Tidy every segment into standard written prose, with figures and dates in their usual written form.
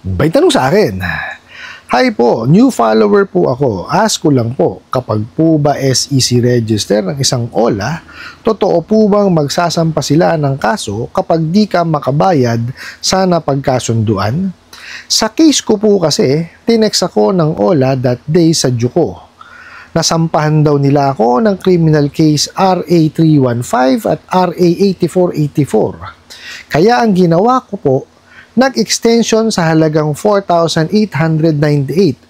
May tanong sa akin. Hi po, new follower po ako. Ask ko lang po, kapag po ba SEC register ng isang OLA, totoo po bang magsasampa sila ng kaso kapag di ka makabayad sa napagkasunduan? Sa case ko po kasi, tinext ako ng OLA that day sa Juko. Nasampahan daw nila ako ng criminal case RA 315 at RA 8484. Kaya ang ginawa ko po, nag-extension sa halagang 4,898,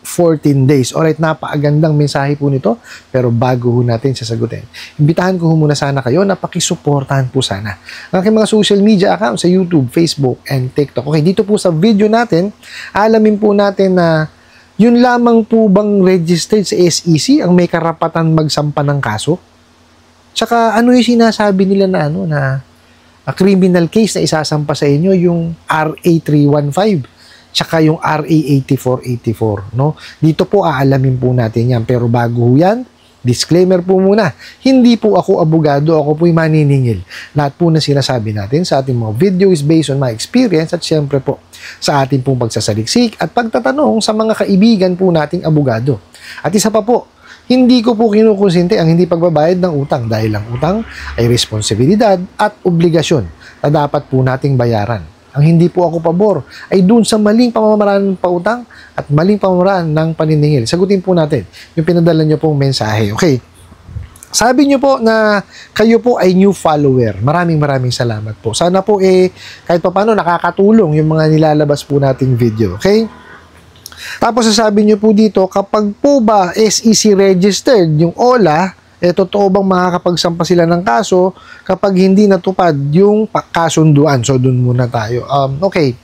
14 days. Alright, napakagandang mensahe po nito, pero bago ho natin sasagutin, imbitahan ko muna sana kayo na pakisuportahan po sana ang aking mga social media account sa YouTube, Facebook, and TikTok. Okay, dito po sa video natin, alamin po natin na yun lamang po bang registered sa SEC ang may karapatan magsampa ng kaso? Tsaka ano yung sinasabi nila na a criminal case na isasampa sa inyo, yung RA 315 tsaka yung RA 8484, no? Dito po aalamin po natin yan. Pero bago yan, disclaimer po muna, hindi po ako abogado, ako po'y maniningil. Lahat po na sinasabi natin sa ating mga video is based on my experience at syempre po sa ating pong pagsasaliksik at pagtatanong sa mga kaibigan po nating abogado. At isa pa po, hindi ko po kinukonsente ang hindi pagbabayad ng utang dahil ang utang ay responsibilidad at obligasyon na dapat po nating bayaran. Ang hindi po ako pabor ay dun sa maling pamamaraan ng pautang at maling pamamaraan ng paniningil. Sagutin po natin yung pinadala nyo pong mensahe. Okay. Sabi nyo po na kayo po ay new follower. Maraming salamat po. Sana po kahit pa paano nakakatulong yung mga nilalabas po nating video. Okay? Tapos sasabi nyo po dito, kapag po ba SEC registered yung OLA, totoo bang makakapagsampa sila ng kaso kapag hindi natupad yung kasunduan? So, dun muna tayo. Okay.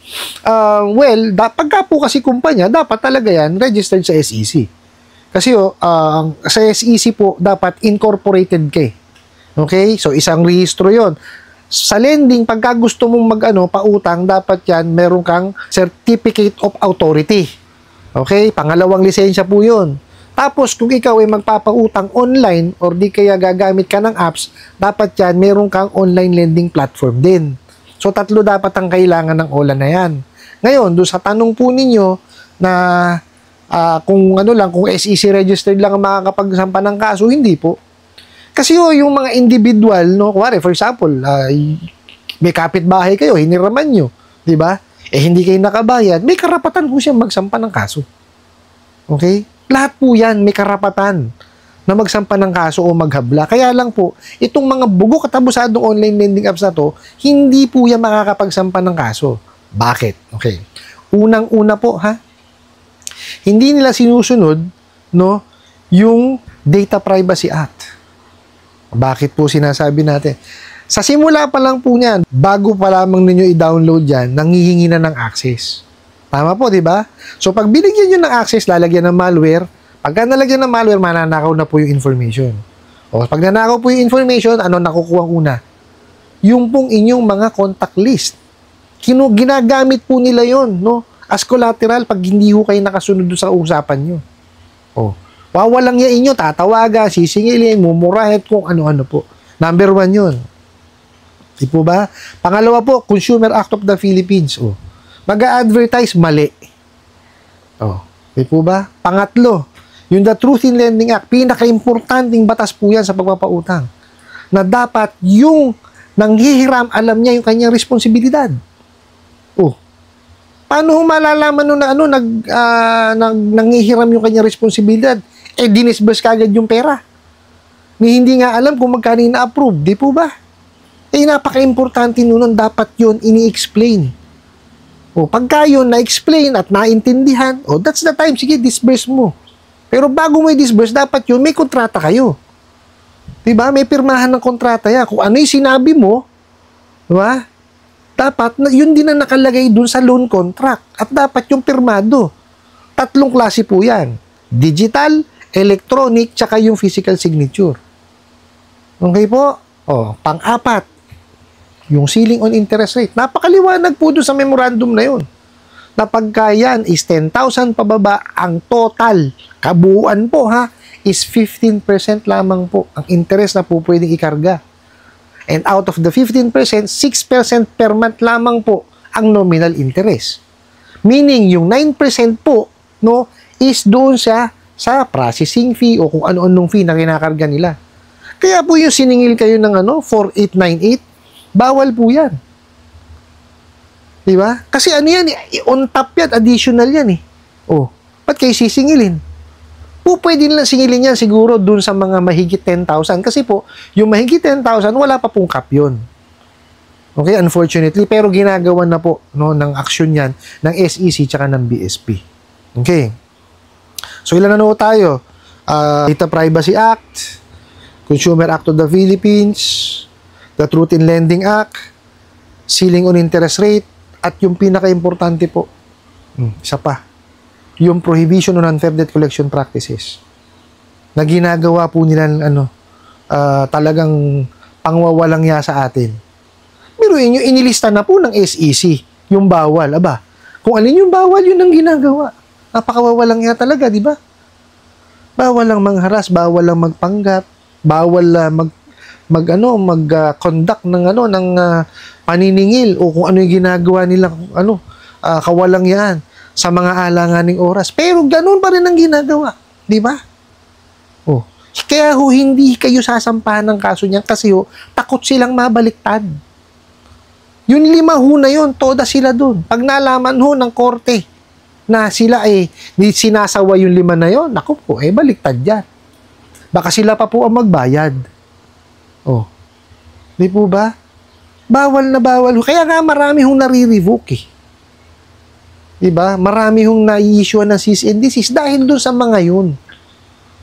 Well, pagka po kasi kumpanya, dapat talaga yan registered sa SEC. Kasi sa SEC po, dapat incorporated ka. Okay? So, isang rehistro yon. Sa lending, pagka gusto mong pautang, dapat yan, meron kang Certificate of Authority. Okay? Pangalawang lisensya po yun. Tapos, kung ikaw ay magpapautang online or di kaya gagamit ka ng apps, dapat yan, meron kang online lending platform din. So, tatlo dapat ang kailangan ng OLA na yan. Ngayon, doon sa tanong po ninyo na kung kung SEC registered lang ang makakapagsampa ng kaso, hindi po. Kasi yung mga individual, kuwari, for example, may kapitbahay kayo, hiniraman nyo, di ba? Hindi kayo nakabayad, may karapatan po siyang magsampa ng kaso. Okay? Lahat po yan, may karapatan na magsampa ng kaso o maghabla. Kaya lang po, itong mga bugok at abusadong online lending apps na to, hindi po yan makakapagsampa ng kaso. Bakit? Okay. Unang-una po, hindi nila sinusunod, yung Data Privacy Act. Bakit po sinasabi natin? Sa simula pa lang po niyan, bago pa lamang ninyo i-download yan, nanghihingi na ng access. Tama po, di ba? So, pag binigyan nyo ng access, lalagyan ng malware. Pagka nalagyan ng malware, mananakaw na po yung information. O, pag nanakaw po yung information, ano nakukuha una? Yung pong inyong mga contact list. Ginagamit po nila yon, as collateral pag hindi ho kayo nakasunod sa usapan nyo. O, wawalang yain nyo, tatawagan, sisingilin, mumurahin, kung ano-ano po. Number 1 yun. Di po ba? Pangalawa po, Consumer Act of the Philippines. Mag-a-advertise, mali. Di po ba? Pangatlo, yung The Truth in Lending Act, pinaka-importanting batas po yan sa pagpapautang. Na dapat yung nanghihiram, alam niya yung kanyang responsibilidad. Paano malalaman nanghihiram yung kanyang responsibilidad? Dinisburse kagad yung pera. Hindi nga alam kung magkano na-approve. Di po ba? Napaka-importante nun, dapat yun ini-explain. Pagka yun na-explain at naintindihan, that's the time, sige, disburse mo. Pero bago mo i-disburse, dapat yun, may kontrata kayo. Diba? May pirmahan ng kontrata yan. Kung ano yung sinabi mo, diba? Dapat, yun din ang nakalagay dun sa loan contract. At dapat yung pirmado. 3 klase po yan. Digital, electronic, tsaka yung physical signature. Okay po? Pang-apat, yung ceiling on interest rate. Napakaliwanag po doon sa memorandum na yun. Na pagka yan is 10,000 pababa, ang total, kabuuan po is 15% lamang po ang interest na po pwedeng ikarga. And out of the 15%, 6% per month lamang po ang nominal interest. Meaning, yung 9% po, no, is doon sa processing fee o kung ano-anong fee na kinakarga nila. Kaya po yung siningil kayo ng 4898, bawal po yan. Diba? Kasi ano yan, on top yan, additional yan eh. Oh, ba't kayo sisingilin? Po, pwede nilang singilin yan siguro dun sa mga mahigit 10,000. Kasi po, yung mahigit 10,000, wala pa pong cap yun. Okay, unfortunately. Pero ginagawa na po no, ng action yan ng SEC tsaka ng BSP. Okay. So, ilan na no tayo? Data Privacy Act, Consumer Act of the Philippines, the Truth in Lending Act, Ceiling on Interest Rate, at yung pinaka-importante po, isa pa, yung Prohibition on Unfair Debt Collection Practices na ginagawa po nila talagang pangwawalang ya sa atin. Pero yung inilista na po ng SEC, yung bawal. Aba, kung alin yung bawal, yun ang ginagawa. Napakawawalang ya talaga, di ba? Bawal lang mangharas, bawal lang magpanggap, bawal mag-conduct ng paniningil o kung ano yung ginagawa nila, kawalang yan sa mga alanganing oras. Pero ganun pa rin ang ginagawa. Di ba? Oh. Kaya hindi kayo sasampahan ng kaso niyan kasi takot silang mabaliktad. Yung 5 na yun, toda sila dun. Pag nalaman ng korte na sila sinasawa yung 5 na yun, naku po, baliktad yan. Baka sila pa po ang magbayad. Oh. Di po ba? Bawal na bawal. Kaya nga marami nare-revoke eh. Diba? Marami na-i-issue ng cease and desist dahil doon sa mga yun.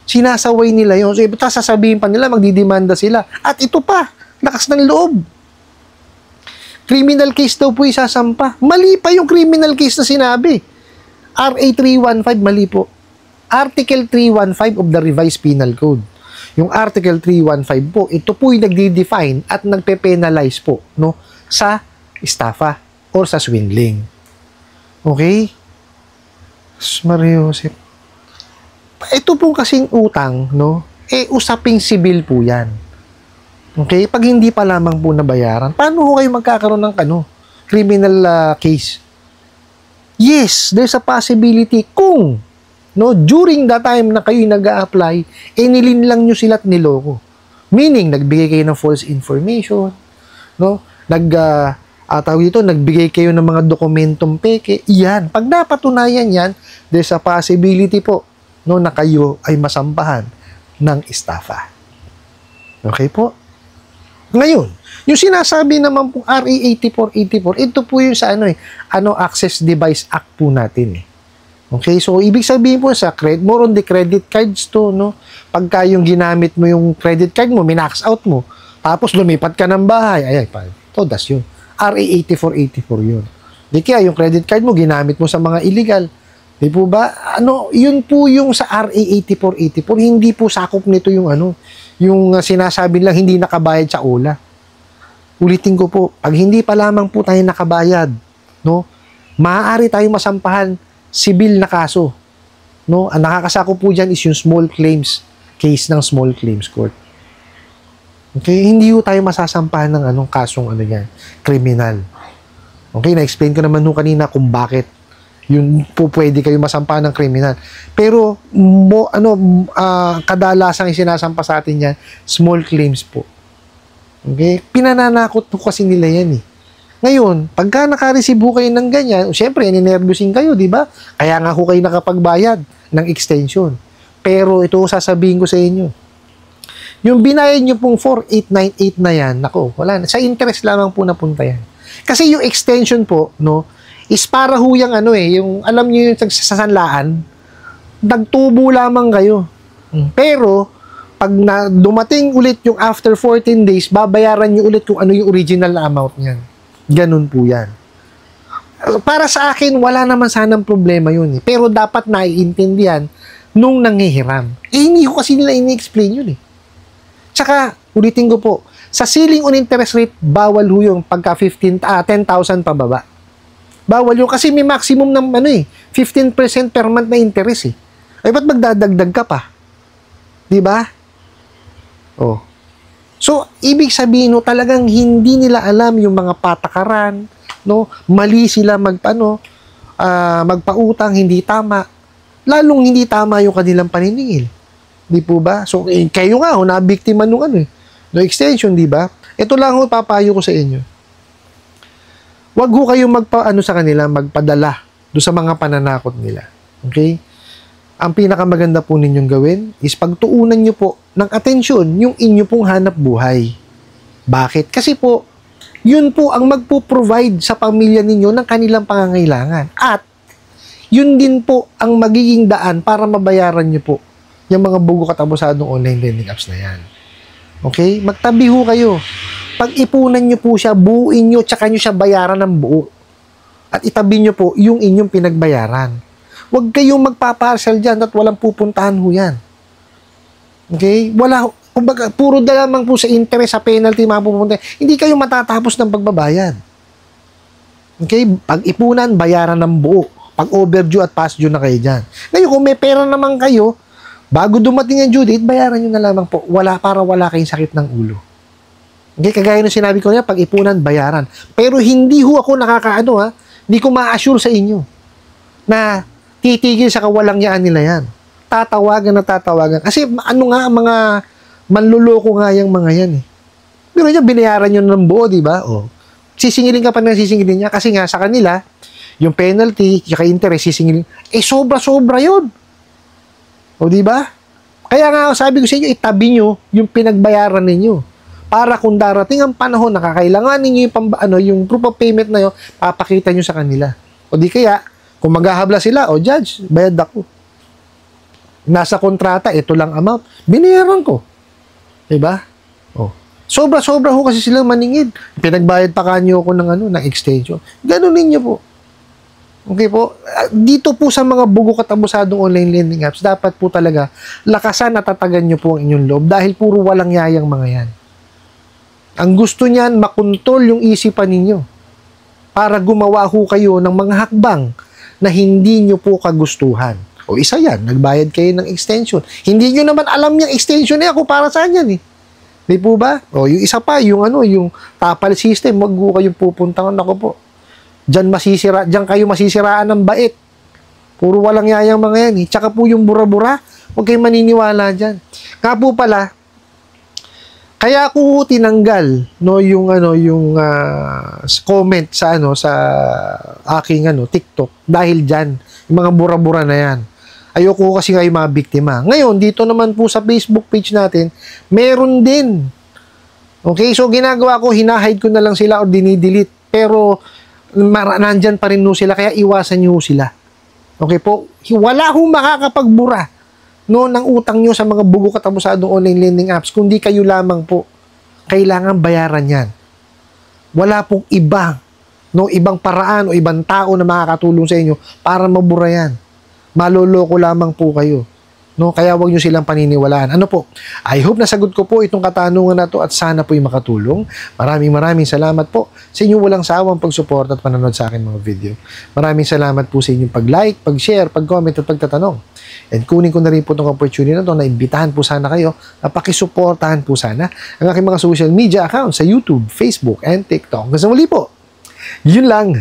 Sinasaway nila yun. So, sasabihin pa nila, magdidemanda sila. At ito pa, lakas ng loob. Criminal case daw po isasampa. Mali pa yung criminal case na sinabi. RA 315, mali po. Article 315 of the Revised Penal Code. Yung Article 315 po, ito po yung nagdi-define at nagpe-penalize po sa estafa or sa swindling. Okay? Mario Joseph. Ito po kasing utang, usaping sibil po yan. Okay? Pag hindi pa lamang po nabayaran, paano kayo magkakaroon ng criminal case? Yes, there's a possibility kung during the time na kayo nag-a-apply, nilinlang nyo sila at niloko. Meaning, nagbigay kayo ng false information, nagbigay kayo ng mga dokumentong peke. Yan. Pag napatunayan yan, there's a possibility po na kayo ay masampahan ng estafa. Okay po? Ngayon, yung sinasabi naman po RA 8484, ito po yung sa Access Device Act po natin eh. Okay? So, ibig sabihin po sa more on the credit cards to, pagka yung ginamit mo yung credit card mo, minax out mo, tapos lumipat ka ng bahay, todas yun. RA 8484 yun. Di kaya yung credit card mo, ginamit mo sa mga illegal. Di po ba? Yun po yung sa RA 8484, hindi po sakop nito yung yung sinasabi lang hindi nakabayad sa OLA. Ulitin ko po, pag hindi pa lamang po tayo nakabayad, maaari tayong masampahan sibil na kaso. Ang nakakasakop po dyan is yung small claims case ng small claims court. Okay, hindi tayo masasampahan ng kasong yan, kriminal. Okay, na-explain ko naman kanina kung bakit yun po pwede kayo masampahan ng kriminal. Pero kadalasang sinasampa sa atin yan, small claims po. Okay, pinananakot po kasi nila yan eh. Ngayon, pagka naka-receive kayo ng ganyan, syempre, ninervyusin kayo, di ba? Kaya nga kayo nakapagbayad ng extension. Pero ito sasabihin ko sa inyo, yung binayad nyo pong 4898 na yan, nako, wala na. Sa interest lamang po napunta yan. Kasi yung extension po, is para huyang yung, alam nyo yung sasanlaan, nagtubo lamang kayo. Pero, pag dumating ulit yung after 14 days, babayaran nyo ulit kung ano yung original na amount niyan. Ganun po yan. Para sa akin, wala naman sanang problema yun. Pero dapat naiintindihan nung nanghihiram. Hindi ko kasi nila ini-explain yun eh. Tsaka, ulitin ko po, sa ceiling on interest rate, bawal yung pagka 10,000 pababa. Bawal yun kasi may maximum ng 15% per month na interest eh. Ay, ba't magdadagdag ka pa? Di ba? Oh. So, ibig sabihin, talagang hindi nila alam yung mga patakaran, mali sila magpautang, hindi tama. Lalong hindi tama yung kanilang paniningil. Di po ba? So, kayo nga, nabiktima nung no extension, di ba? Ito lang papayo ko sa inyo. Huwag ho kayong sa kanila, magpadala doon sa mga pananakot nila. Okay? Ang pinakamaganda po ninyong gawin is pagtuunan nyo po ng atensyon yung inyo pong hanap buhay. Bakit? Kasi po, yun po ang magpo-provide sa pamilya ninyo ng kanilang pangangailangan. At, yun din po ang magiging daan para mabayaran nyo po yung mga bugo katabusadong online lending apps na yan. Okay? Magtabi ho kayo. Pag-ipunan nyo po siya, buuin nyo, tsaka nyo siya bayaran ng buo. At itabi nyo po yung inyong pinagbayaran. Huwag kayong magpaparsal dyan at walang pupuntahan ho yan. Okay? Wala, kumbaga, puro na lamang po sa interest, sa penalty, mapupunta. Hindi kayo matatapos ng pagbabayad. Okay? Pag-ipunan, bayaran ng buo. Pag overdue at past due na kayo dyan. Ngayon, kung may pera naman kayo, bago dumating ang due date, bayaran nyo na lamang po. Para wala kayong sakit ng ulo. Okay? Kagaya ng sinabi ko niya, pag-ipunan, bayaran. Pero hindi ho ako hindi ko ma-assure sa inyo na titigil sa kawalangyaan nila yan. Tatawagan. Kasi mga manluloko nga yung mga yan eh. Pero niya, binayaran nyo ng buo, di ba? O, sisingilin ka pa ng sisingilin niya kasi nga sa kanila, yung penalty, yung interest, sisingilin, sobra-sobra yun. O, di ba? Kaya nga, sabi ko sa inyo, itabi nyo yung pinagbayaran ninyo. Para kung darating ang panahon, nakakailangan ninyo yung proof of payment na yun, papakita nyo sa kanila. O di kaya, kung maghahabla sila, judge, bayad ako. Nasa kontrata, ito lang amount. Binayaran ko. Diba? Sobra-sobra ho kasi silang maningid. Pinagbayad pa kanyo ako ng extension. Ganun ninyo po. Okay po? Dito po sa mga bugo katabusadong online lending apps, dapat po talaga lakasan at tatagan nyo po ang inyong loob dahil puro walang yayang mga yan. Ang gusto niyan, makontrol yung isipan ninyo para gumawa ho kayo ng mga hakbang na hindi nyo po kagustuhan. O isa yan, nagbayad kayo ng extension. Hindi nyo naman alam yung extension na ako para saan yan eh. Di po ba? O yung isa pa, yung tapal system, wag ho kayong pupuntahan ako po. Diyan kayo masisiraan ng bait. Puro walang yayang mga yan eh. Tsaka po yung bura-bura, huwag kayong maniniwala dyan. Nga po pala, kaya ako tinanggal yung comment sa aking TikTok dahil diyan yung mga bura-bura na yan. Ayoko kasi kayo mabiktima. Ngayon dito naman po sa Facebook page natin, meron din. Okay, so ginagawa ko, hinahide ko na lang sila o dinidelete. Pero nandyan pa rin sila kaya iwasan niyo sila. Okay po? Wala hong makakapagbura ng utang nyo sa mga bugo katabusadong online lending apps, kundi kayo lamang po. Kailangan bayaran yan. Wala pong ibang paraan o ibang tao na makakatulong sa inyo para mabura yan. Maloloko lamang po kayo. Kaya wag nyo silang paniniwalaan. I hope nasagot ko po itong katanungan na to at sana po'y makatulong. Maraming salamat po sa inyong walang sawang pagsuporta at panonood sa akin mga video. Maraming salamat po sa inyong pag-like, pag-share, pag-comment at pagtatanong. And kunin ko na rin po itong opportunity na ito na imbitahan po sana kayo na pakisuportahan po sana ang aking mga social media accounts sa YouTube, Facebook, and TikTok. Kasi muli po, yun lang.